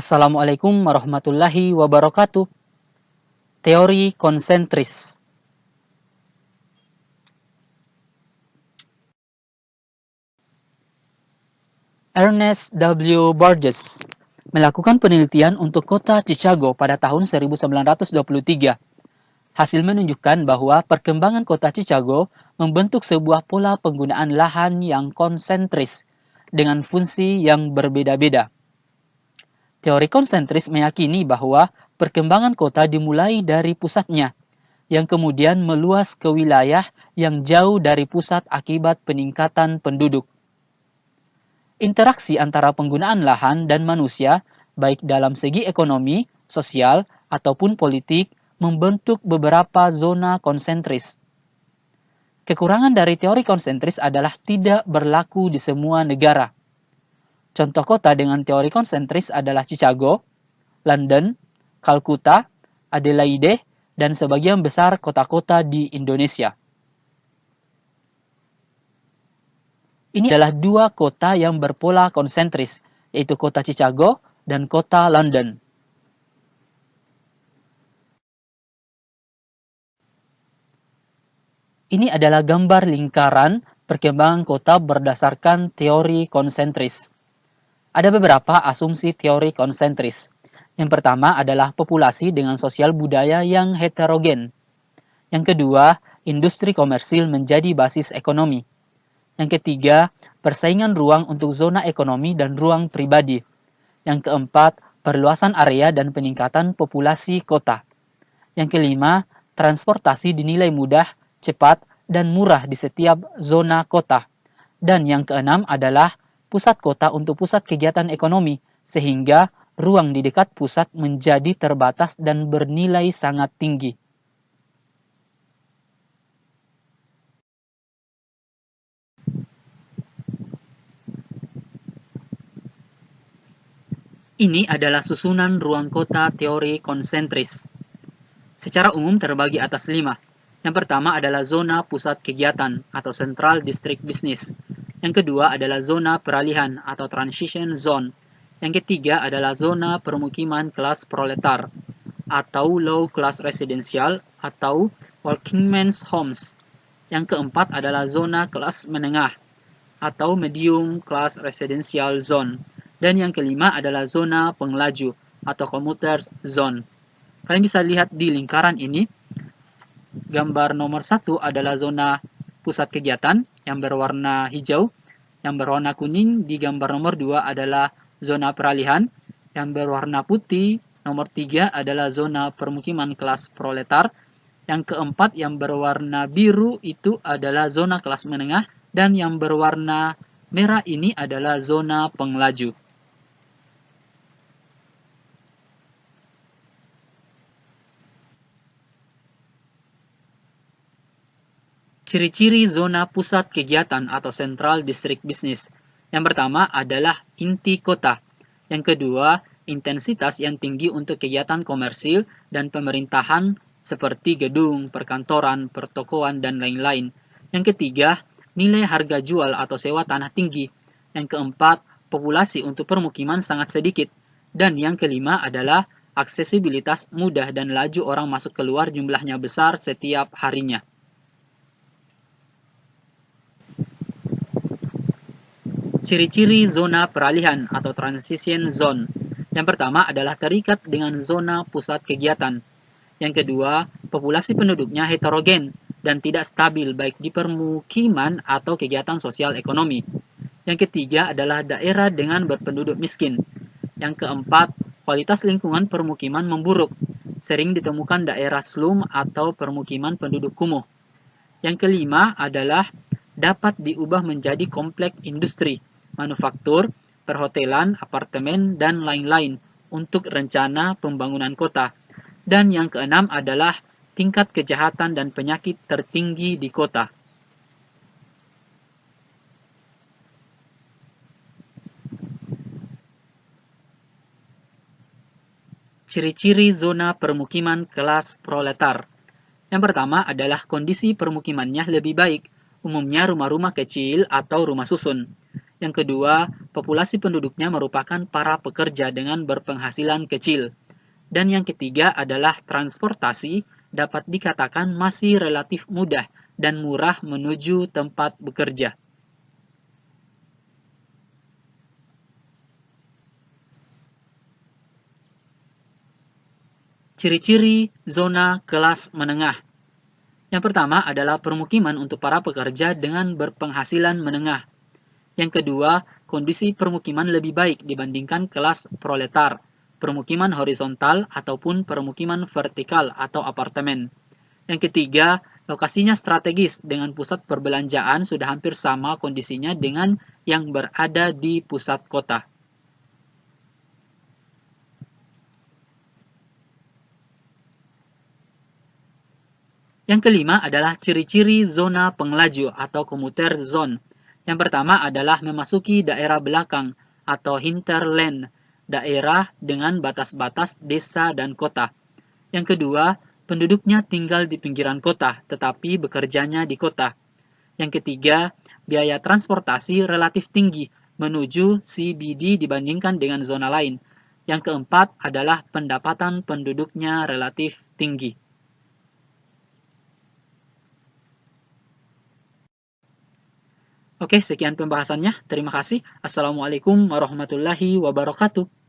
Assalamualaikum warahmatullahi wabarakatuh. Teori konsentris. Ernest W. Borges melakukan penelitian untuk kota Chicago pada tahun 1923. Hasil menunjukkan bahwa perkembangan kota Chicago membentuk sebuah pola penggunaan lahan yang konsentris dengan fungsi yang berbeda-beda. Teori konsentris meyakini bahwa perkembangan kota dimulai dari pusatnya, yang kemudian meluas ke wilayah yang jauh dari pusat akibat peningkatan penduduk. Interaksi antara penggunaan lahan dan manusia, baik dalam segi ekonomi, sosial, ataupun politik, membentuk beberapa zona konsentris. Kekurangan dari teori konsentris adalah tidak berlaku di semua negara. Contoh kota dengan teori konsentris adalah Chicago, London, Calcutta, Adelaide, dan sebagian besar kota-kota di Indonesia. Ini adalah dua kota yang berpola konsentris, yaitu kota Chicago dan kota London. Ini adalah gambar lingkaran perkembangan kota berdasarkan teori konsentris. Ada beberapa asumsi teori konsentris. Yang pertama adalah populasi dengan sosial budaya yang heterogen. Yang kedua, industri komersil menjadi basis ekonomi. Yang ketiga, persaingan ruang untuk zona ekonomi dan ruang pribadi. Yang keempat, perluasan area dan peningkatan populasi kota. Yang kelima, transportasi dinilai mudah, cepat, dan murah di setiap zona kota. Dan yang keenam adalah pusat kota untuk pusat kegiatan ekonomi, sehingga ruang di dekat pusat menjadi terbatas dan bernilai sangat tinggi. Ini adalah susunan ruang kota teori konsentris. Secara umum terbagi atas 5. Yang pertama adalah zona pusat kegiatan atau Central District Business. Yang kedua adalah zona peralihan atau Transition Zone. Yang ketiga adalah zona permukiman kelas proletar atau Low Class Residential atau Workingmen's Homes. Yang keempat adalah zona kelas menengah atau Medium Class Residential Zone. Dan yang kelima adalah zona pengelaju atau Commuter Zone. Kalian bisa lihat di lingkaran ini, gambar nomor 1 adalah zona pusat kegiatan yang berwarna hijau, yang berwarna kuning di gambar nomor 2 adalah zona peralihan, yang berwarna putih nomor 3 adalah zona permukiman kelas proletar, yang keempat yang berwarna biru itu adalah zona kelas menengah, dan yang berwarna merah ini adalah zona pengelaju. Ciri-ciri zona pusat kegiatan atau Central District Business. Yang pertama adalah inti kota. Yang kedua, intensitas yang tinggi untuk kegiatan komersil dan pemerintahan seperti gedung, perkantoran, pertokoan, dan lain-lain. Yang ketiga, nilai harga jual atau sewa tanah tinggi. Yang keempat, populasi untuk permukiman sangat sedikit. Dan yang kelima adalah aksesibilitas mudah dan laju orang masuk keluar jumlahnya besar setiap harinya. Ciri-ciri zona peralihan atau transition zone. Yang pertama adalah terikat dengan zona pusat kegiatan. Yang kedua, populasi penduduknya heterogen dan tidak stabil baik di permukiman atau kegiatan sosial ekonomi. Yang ketiga adalah daerah dengan berpenduduk miskin. Yang keempat, kualitas lingkungan permukiman memburuk. Sering ditemukan daerah slum atau permukiman penduduk kumuh. Yang kelima adalah dapat diubah menjadi kompleks industri, manufaktur, perhotelan, apartemen, dan lain-lain untuk rencana pembangunan kota. Dan yang keenam adalah tingkat kejahatan dan penyakit tertinggi di kota. Ciri-ciri zona permukiman kelas proletar. Yang pertama adalah kondisi permukimannya lebih baik, umumnya rumah-rumah kecil atau rumah susun. Yang kedua, populasi penduduknya merupakan para pekerja dengan berpenghasilan kecil. Dan yang ketiga adalah transportasi dapat dikatakan masih relatif mudah dan murah menuju tempat bekerja. Ciri-ciri zona kelas menengah. Yang pertama adalah permukiman untuk para pekerja dengan berpenghasilan menengah. Yang kedua, kondisi permukiman lebih baik dibandingkan kelas proletar, permukiman horizontal ataupun permukiman vertikal atau apartemen. Yang ketiga, lokasinya strategis dengan pusat perbelanjaan sudah hampir sama kondisinya dengan yang berada di pusat kota. Yang kelima adalah ciri-ciri zona pengelaju atau commuter zone. Yang pertama adalah memasuki daerah belakang atau hinterland, daerah dengan batas-batas desa dan kota. Yang kedua, penduduknya tinggal di pinggiran kota, tetapi bekerjanya di kota. Yang ketiga, biaya transportasi relatif tinggi menuju CBD dibandingkan dengan zona lain. Yang keempat adalah pendapatan penduduknya relatif tinggi. Oke, sekian pembahasannya. Terima kasih. Assalamualaikum warahmatullahi wabarakatuh.